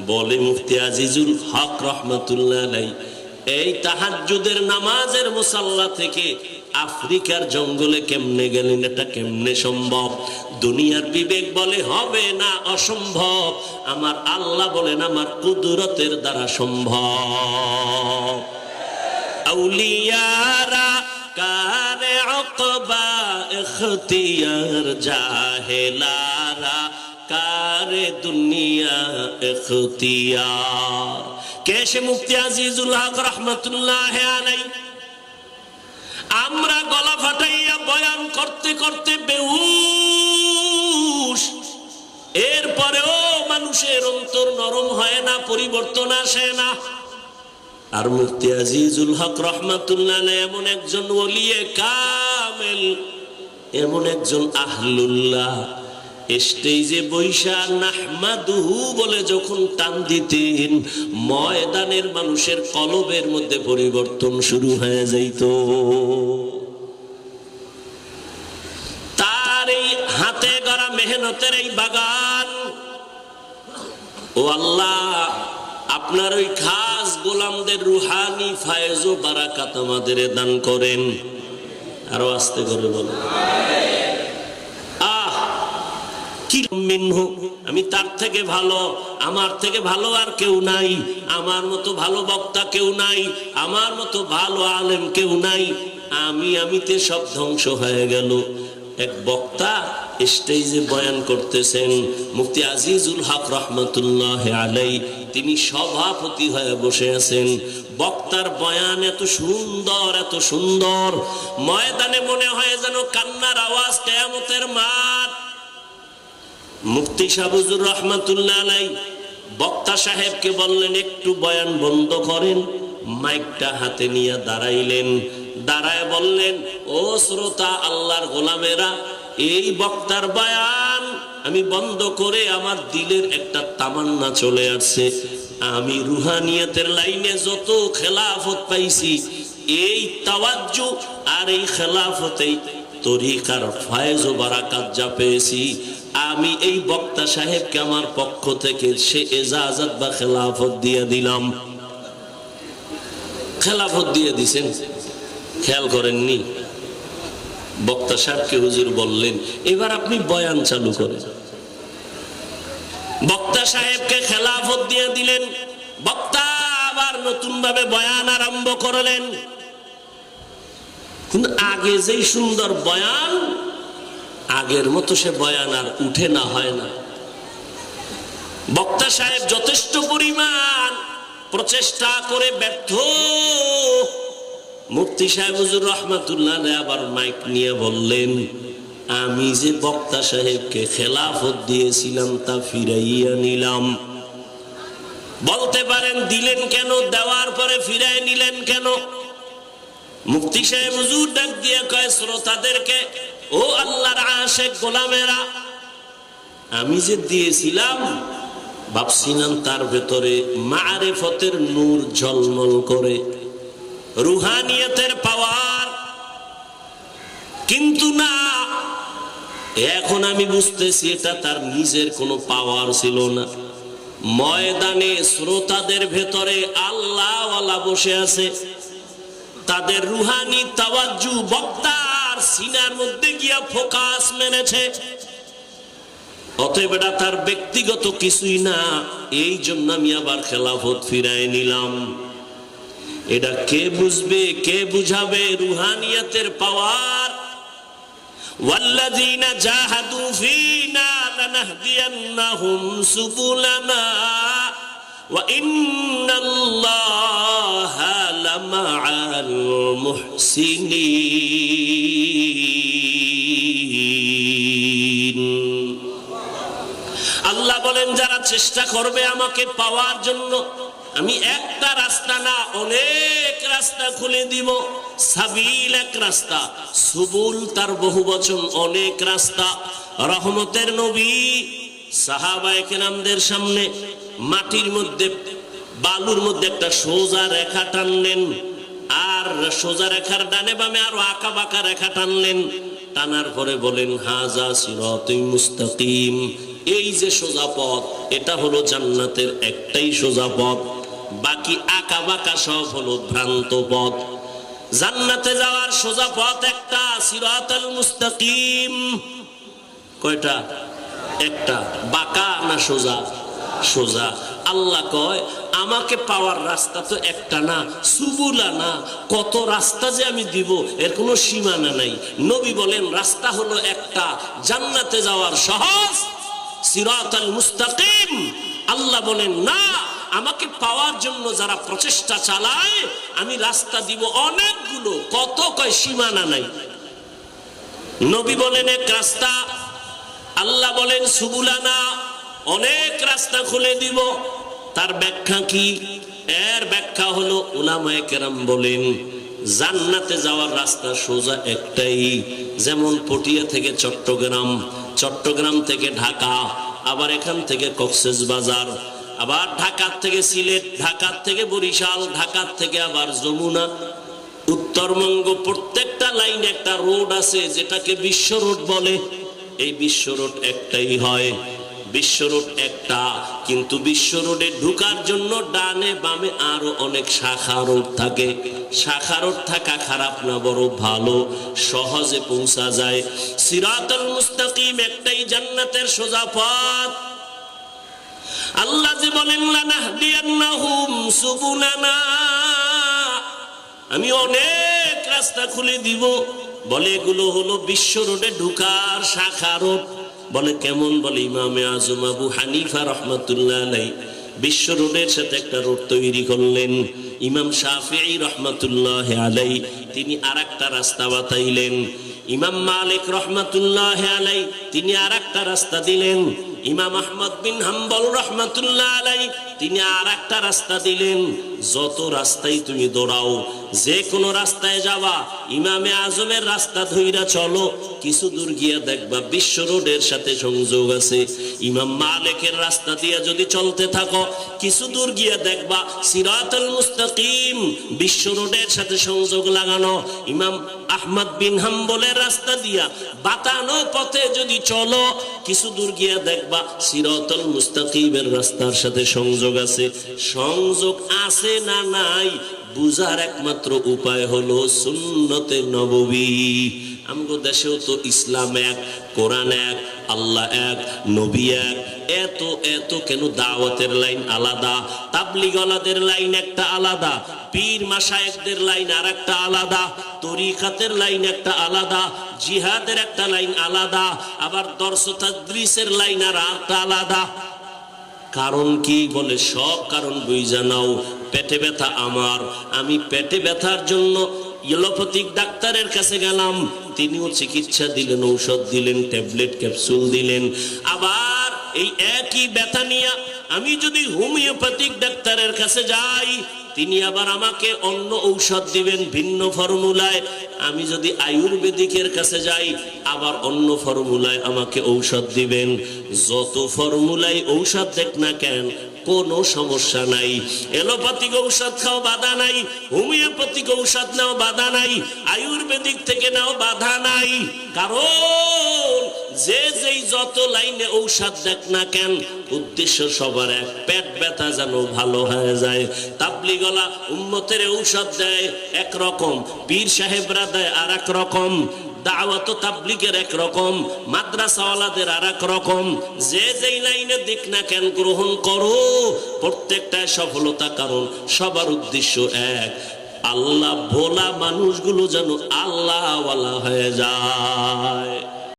বলে মুফতি আজিজুল হক রহমাতুল্লাহ আলাইহি, এই তাহাজ্জুদের নামাজের মুসাল্লা থেকে আফ্রিকার জঙ্গলে কেমনে গেলেন? এটা কেমনে সম্ভব? দুনিয়ার বিবেক বলে হবে না, অসম্ভব। আমার আল্লাহ বলেন আমার কুদরতের দ্বারা সম্ভব। আউলিয়ারা কারে উকবা ইখতিয়ার, জাহেলারা কারে দুনিয়া ইখতিয়ার। কেশে মুফতি আজিজুল হক রহমাতুল্লাহ আলাইহি, আমরা গলা ফাটাইয়া বয়ান করতে করতে বেহুশ, এরপরেও মানুষের অন্তর নরম হয় না, পরিবর্তন আসে না। আর মুফতি আজিজুল হক রহমাতুল্লাহ আলাইহি এমন একজন ওলিয়ে কামেল, এমন একজন আহলুল্লাহ, স্টেজে বৈশা নাহমাদুহু বলে যখন টান দিতেন, ময়দানের মানুষের কলবের মধ্যে পরিবর্তন শুরু হয়ে যাইত। তার এই হাতে গড়া মেহনতের এই বাগান, ও আল্লাহ আপনার ওই খাস গোলামদের রুহানি ফায়েজ ও বারাকাত আমাদের দান করেন। আরো আস্তে করে বলেন আহ কি মিনহু, আমি তার থেকে ভালো, আমার থেকে ভালো আর কেউ নাই, আমার মতো ভালো বক্তা কেউ নাই, আমার মতো ভালো আলেম কেউ নাই, আমিতে সব ধ্বংস হয়ে গেল। এক বক্তা স্টেজে বয়ান করতেছেন, মুফতি আজিজুল হক রহমাতুল্লাহ আলাইহি তিনি সভাপতি হয়ে বসে আছেন। বক্তার বয়ান এত সুন্দর, এত সুন্দর, ময়দানে মনে হয় যেন কান্নার আওয়াজ, কিয়ামতের মাঠ। মুফতি সাহুজুর রহমাতুল্লাহ আলাইহি বক্তা সাহেবকে বললেন একটু বয়ান বন্ধ করেন। মাইকটা হাতে নিয়ে দাঁড়াইলেন, দাঁড়ায় বললেন, ও শ্রোতা আল্লাহর গোলামেরা, এই বক্তার বয়ান আমি বন্ধ করে আমার দিলের একটা তামান্না চলে আসছে। আমি রুহানিয়াতের লাইনে যত খেলাফত পাইছি, এই তাওয়াজ্জু আর এই খেলাফতেই তরিকার ফায়েজ ও বারাকাত যা পেয়েছি, আমি এই বক্তা সাহেবকে আমার পক্ষ থেকে সে এজাজত বা খেলাফত দিয়ে দিলাম। খেলাফত দিয়ে দিছেন, খেয়াল করেননি? বক্তা সাহেবকে হুজুর বললেন এবার আপনি বয়ান চালু করেন। বক্তা সাহেবকে খেলাফত দিয়ে দিলেন। বক্তা আবার নতুন ভাবে বয়ান আরম্ভ করলেন। কিন্তু আগে যেই সুন্দর বয়ান, আগের মতো সে বয়ান আর উঠে না, হয় না। বক্তা সাহেব যথেষ্ট পরিমাণ প্রচেষ্টা করে ব্যর্থ। মুফতি সাহেব হুজুর রহমাতুল্লাহ আবার মাইক নিয়ে বললেন, আমি যে বক্তা সাহেবকে খেলাফত দিয়েছিলাম তা ফিরাইয়া নিলাম। বলতে পারেন দিলেন কেন, দেওয়ার পরে ফিরাই নিলেন কেন? মুফতি সাহেব হুজুর ডাক দিয়ে কয় শ্রোতাদেরকে, ও আল্লাহর আশিক গোলামেরা, আমি যে দিয়েছিলাম ভাবছিলাম তার ভেতরে মারিফতের নূর ঝলমল করে, রুহানিয়তের পাওয়ার, কিন্তু না, এখন আমি বুঝতেছি এটা তার নিজের কোনো পাওয়ার ছিল না। ময়দানে শ্রোতাদের ভেতরে আল্লাহওয়ালা বসে আছে, তাদের রুহানি তাওয়াজ্জু বক্তার সিনার মধ্যে গিয়া ফোকাস মেনেছে। অতএব এটা তার ব্যক্তিগত কিছুই না, এই জন্য আমি আবার খেলাফত ফিরায় নিলাম। এটা কে বুঝবে, কে বুঝাবে রুহানিয়তের পাওয়ার? ওয়াল্লাযীনা জাহাদু ফীনা লানাহদিয়ান্নাহুম সুবুলানা ওয়া ইন্নাল্লাহা লামাআল মুহসিনিন। আল্লাহ বলেন যারা চেষ্টা করবে আমাকে পাওয়ার জন্য, আমি একটা রাস্তা না অনেক রাস্তা খুলে দিব। সাবিল এক রাস্তা, সুবুল তার বহু বচন, অনেক রাস্তা। রহমতের নবী সাহাবায়ে কেরামদের সামনে মাটির মধ্যে, বালুর মধ্যে একটা সোজা রেখা টানলেন, আর সোজা রেখার ডানে বামে আরো আঁকা বাঁকা রেখা টানলেন। টানার পরে বলেন হাজা সিরাতুল মুস্তাকিম, এই যে সোজা পথ, এটা হলো জান্নাতের একটাই সোজা পথ, বাকি আঁকা বাঁকা সব হলো ভ্রান্ত পথ। জান্নাতে যাওয়ার সোজা পথ একটা, সিরাতাল মুস্তাকিম। কয়টা? একটা। বাঁকা না সোজা? সোজা। আল্লাহ কয় আমাকে পাওয়ার রাস্তা তো একটা না, সুবুলা না, কত রাস্তা যে আমি দিব এর কোনো সীমানা নাই। নবী বলেন রাস্তা হলো একটা, জান্নাতে যাওয়ার সহজ, সিরাতাল মুস্তাকিম। আল্লাহ বলেন না, আমাকে পাওয়ার জন্য যারা প্রচেষ্টা চালায় আমি রাস্তা দিব অনেকগুলো, কত, কয় সীমানা নাই। নবী বলেন এক রাস্তা, আল্লাহ বলেন সুবুলানা, অনেক রাস্তা খুলে দিব। তার ব্যাখ্যা কি? এর ব্যাখ্যা হলো উলামায়ে কেরাম বলেন জান্নাতে যাওয়ার রাস্তা সোজা একটাই। যেমন পটিয়া থেকে চট্টগ্রাম, চট্টগ্রাম থেকে ঢাকা, আবার এখান থেকে কক্সবাজার, আবার ঢাকার থেকে সিলেট, ঢাকার থেকে বরিশাল, ঢাকার থেকে আবার যমুনা, উত্তরবঙ্গ। প্রত্যেকটা লাইনে একটা রোড আছে যেটাকে বিশ্ব রোড বলে। এই বিশ্ব রোড একটাই হয়, বিশ্ব রোড একটা, কিন্তু বিশ্ব রোডে ঢুকার জন্য ডানে বামে আরো অনেক শাখা রোড থাকে। শাখা রোড থাকা খারাপ না, বড় ভালো, সহজে পৌঁছা যায়। সিরাতাল মুস্তাকিম একটাই জান্নাতের সোজা পথ। আল্লাহ যে বলেন লানাহদিয়ান্নাহুম সুবুলানা, আমি অনেক রাস্তা খুলে দিব। বলে এগুলো হলো বিশ্ব রোডে ঢুকার শাখা রোড। বলে কেমন? বলে ইমামে আজম আবু হানিফা রহমাতুল্লাহ আলাইহি বিশ্ব রোডের সাথে একটা রোড তৈরি করলেন। ইমাম শাফিঈ রহমাতুল্লাহ আলাইহি তিনি আরেকটা রাস্তা বাতাইলেন। ইমাম মালিক রহমাতুল্লাহ আলাইহি তিনি আরেকটা রাস্তা দিলেন। ইমাম আহমদ বিন হাম্বল রহমাতুল্লাহ আলাইহি তিনি আরেকটা রাস্তা দিলেন। যত রাস্তায় তুমি দৌড়াও, যে কোনো রাস্তায় যাবা, ইমামে আজমের রাস্তা ধইরা চলো, কিছু দূর গিয়া দেখবা বিশ্ব রোডের সাথে সংযোগ আছে। ইমাম মালিকের রাস্তা দিয়ে যদি চলতে থাকো, কিছু দূর গিয়া দেখবা সিরাতাল মুস্তাকিম বিশ্ব রোডের সাথে সংযোগ লাগানো। ইমাম আহমদ বিন হাম্বলের রাস্তা দিয়া বাতানো পথে যদি চলো, কিছু দূর গিয়া দেখবা সিরাতাল মুস্তাকিমের রাস্তার সাথে সংযোগ আছে। সংযোগ আছে না নাই বুঝার একমাত্র উপায় হলো সুন্নতে নববী। আমগো দেশেও তো ইসলাম এক, কোরআন এক, আল্লাহ এক, নবী এক, এত এত কেন দাওয়াতের লাইন আলাদা, তাবলীগওয়ালাদের লাইন একটা আলাদা, পীর মাশায়েখদের লাইন আর একটা আলাদা, তরিকাতের লাইন একটা আলাদা, জিহাদের একটা লাইন আলাদা, আবার দর্স তাদরিসের লাইন আর একটা আলাদা। কারণ কি? বলে সব কারণ বুঝা নাও। পেটে ব্যথা আমার, আমি পেটে ব্যথার জন্য এলোপ্যাথিক ডাক্তারের কাছে গেলাম, তিনিও চিকিৎসা দিলেন, ঔষধ দিলেন, ট্যাবলেট ক্যাপসুল দিলেন। আবার এই একই ব্যথা নিয়ে আমি যদি হোমিওপ্যাথিক ডাক্তারের কাছে যাই, তিনি আবার আমাকে অন্য ঔষধ দিবেন ভিন্ন ফর্মুলায়। আমি যদি আয়ুর্বেদিকের কাছে যাই, আবার অন্য ফর্মুলায় আমাকে ঔষধ দিবেন। যত ফর্মুলায় ঔষধ দেখ না কেন, কোনো সমস্যা নাই। এলোপ্যাথিক ঔষধ খাও বাধা নাই, হোমিওপ্যাথিক ঔষধ নাও বাধা নাই, আয়ুর্বেদিক থেকে নাও বাধা নাই। কারণ যে যেই যত লাইনে ঔষধ দেখ না কেন, উদ্দেশ্য সবার এক, পেট ব্যথা যেন ভালো হয়ে যায়। তাবলীগওয়ালা উম্মতের ঔষধ দেয় একরকম, পীর সাহেবরা দেয় আর এক রকম, দাওয়াত তাবলীগের এক রকম, মাদ্রাসাওয়ালাদের আর এক রকম। যে যেই লাইনে দিক না কেন গ্রহণ করো, প্রত্যেকটায় সফলতা। কারণ সবার উদ্দেশ্য এক, আল্লাহ ভোলা মানুষগুলো যেন আল্লাহওয়ালা হয়ে যায়।